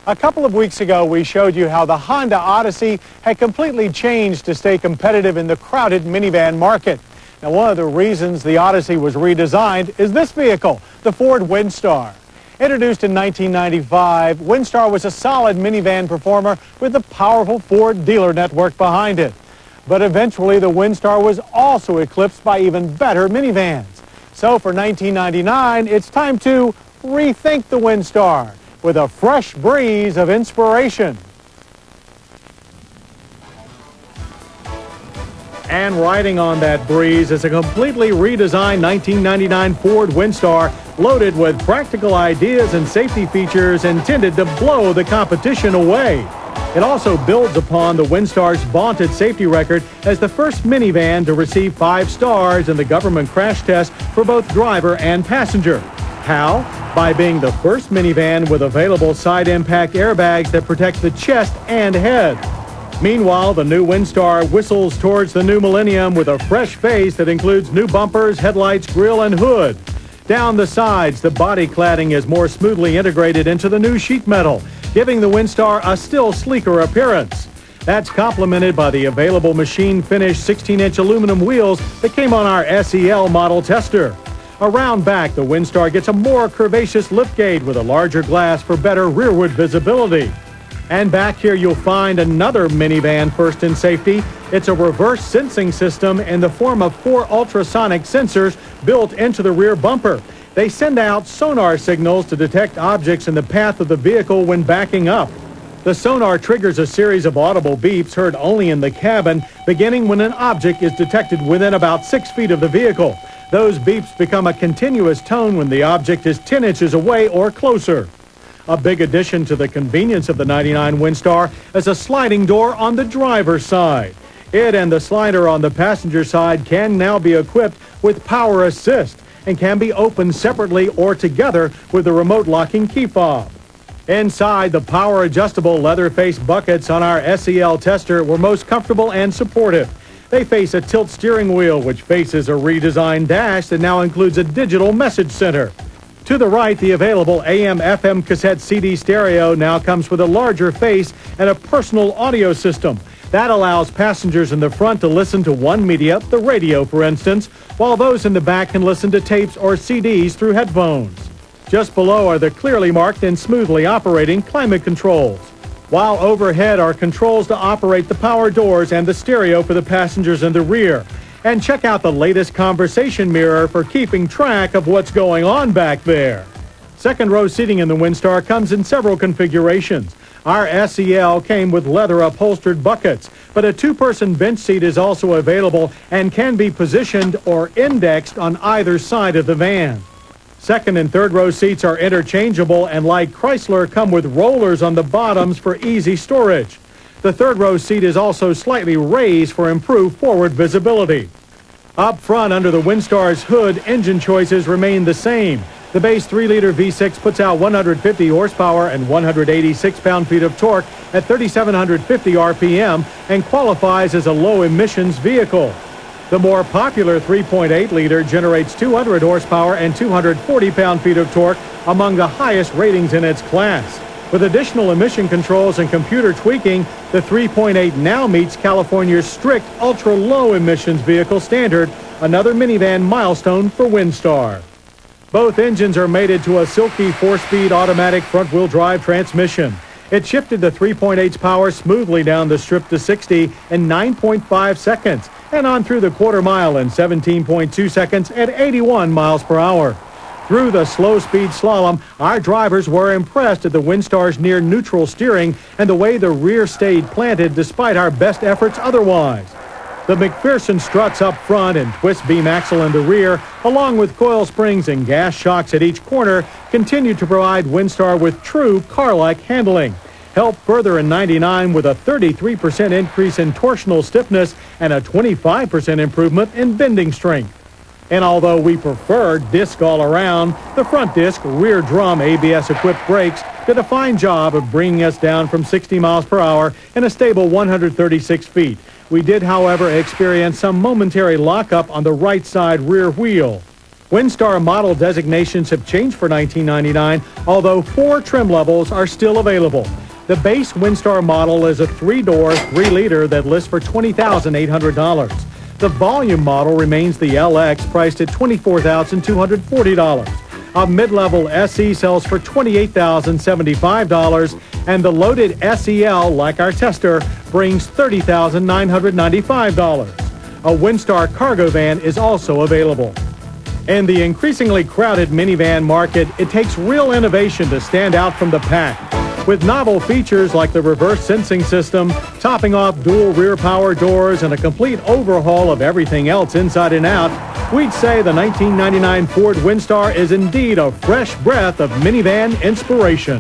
A couple of weeks ago, we showed you how the Honda Odyssey had completely changed to stay competitive in the crowded minivan market. Now, one of the reasons the Odyssey was redesigned is this vehicle, the Ford Windstar. Introduced in 1995, Windstar was a solid minivan performer with a powerful Ford dealer network behind it. But eventually, the Windstar was also eclipsed by even better minivans. So for 1999, it's time to rethink the Windstar with a fresh breeze of inspiration. And riding on that breeze is a completely redesigned 1999 Ford Windstar loaded with practical ideas and safety features intended to blow the competition away. It also builds upon the Windstar's vaunted safety record as the first minivan to receive 5 stars in the government crash test for both driver and passenger. How? By being the first minivan with available side impact airbags that protect the chest and head. Meanwhile, the new Windstar whistles towards the new millennium with a fresh face that includes new bumpers, headlights, grille, and hood. Down the sides, the body cladding is more smoothly integrated into the new sheet metal, giving the Windstar a still sleeker appearance. That's complemented by the available machine-finished 16-inch aluminum wheels that came on our SEL model tester. Around back, the Windstar gets a more curvaceous liftgate with a larger glass for better rearward visibility. And back here you'll find another minivan first in safety. It's a reverse sensing system in the form of 4 ultrasonic sensors built into the rear bumper. They send out sonar signals to detect objects in the path of the vehicle when backing up. The sonar triggers a series of audible beeps heard only in the cabin, beginning when an object is detected within about 6 feet of the vehicle. Those beeps become a continuous tone when the object is 10 inches away or closer. A big addition to the convenience of the 99 Windstar is a sliding door on the driver's side. It and the slider on the passenger side can now be equipped with power assist and can be opened separately or together with the remote locking key fob. Inside, the power-adjustable leather-faced buckets on our SEL tester were most comfortable and supportive. They face a tilt steering wheel, which faces a redesigned dash that now includes a digital message center. To the right, the available AM/FM cassette CD stereo now comes with a larger face and a personal audio system. That allows passengers in the front to listen to one media, the radio for instance, while those in the back can listen to tapes or CDs through headphones. Just below are the clearly marked and smoothly operating climate controls, while overhead are controls to operate the power doors and the stereo for the passengers in the rear. And check out the latest conversation mirror for keeping track of what's going on back there. Second row seating in the Windstar comes in several configurations. Our SEL came with leather upholstered buckets, but a 2-person bench seat is also available and can be positioned or indexed on either side of the van. Second and third row seats are interchangeable and, like Chrysler, come with rollers on the bottoms for easy storage. The third row seat is also slightly raised for improved forward visibility. Up front under the Windstar's hood, engine choices remain the same. The base 3-liter V6 puts out 150 horsepower and 186 pound-feet of torque at 3,750 RPM and qualifies as a low-emissions vehicle. The more popular 3.8-liter generates 200 horsepower and 240 pound-feet of torque, among the highest ratings in its class. With additional emission controls and computer tweaking, the 3.8 now meets California's strict ultra-low emissions vehicle standard, another minivan milestone for Windstar. Both engines are mated to a silky 4-speed automatic front-wheel drive transmission. It shifted the 3.8's power smoothly down the strip to 60 in 9.5 seconds and on through the quarter mile in 17.2 seconds at 81 miles per hour. Through the slow-speed slalom, our drivers were impressed at the Windstar's near-neutral steering and the way the rear stayed planted despite our best efforts otherwise. The McPherson struts up front and twist beam axle in the rear, along with coil springs and gas shocks at each corner, continue to provide Windstar with true car-like handling. Help further in 99 with a 33% increase in torsional stiffness and a 25% improvement in bending strength. And although we prefer disc all around, the front disc rear drum ABS-equipped brakes did a fine job of bringing us down from 60 miles per hour in a stable 136 feet. We did, however, experience some momentary lockup on the right side rear wheel. Windstar model designations have changed for 1999, although 4 trim levels are still available. The base Windstar model is a 3-door, 3-liter that lists for $20,800. The volume model remains the LX, priced at $24,240. A mid-level SE sells for $28,075, and the loaded SEL, like our tester, brings $30,995. A Windstar cargo van is also available. In the increasingly crowded minivan market, it takes real innovation to stand out from the pack. With novel features like the reverse sensing system, topping off dual rear power doors, and a complete overhaul of everything else inside and out, we'd say the 1999 Ford Windstar is indeed a fresh breath of minivan inspiration.